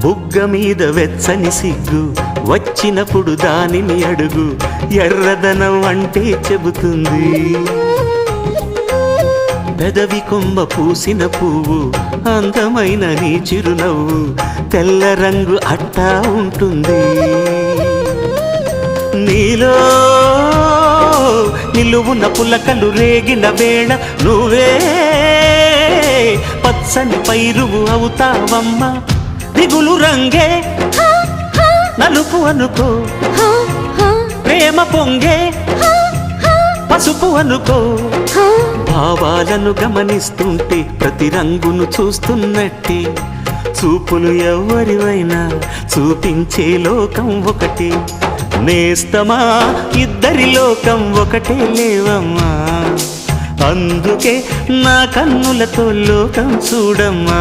బుగ్గ మీద వెచ్చని సిగ్గు వచ్చినప్పుడు దానిని అడుగు, ఎర్రదనం అంటే చెబుతుంది. పెదవి కొమ్మ పూసిన పువ్వు అందమైన నీ చిరునవ్వు, తెల్ల రంగు అట్టా ఉంటుంది. నీలో నిలువున పులకలు రేగిన వేళ నువ్వే పచ్చని పైరువు అవుతావమ్మా. దిగులు రంగే నలుపు అనుకో, ప్రేమ పొంగే పసుపు అనుకో. భావాలను గమనిస్తుంటే ప్రతి రంగును చూస్తున్నట్టే, చూపులు ఎవరివైనా చూపించే లోకం ఒకటి. నేస్తమా ఇద్దరి లోకం ఒకటే లేవమ్మా, అందుకే నా కన్నులతో లోకం చూడమ్మా.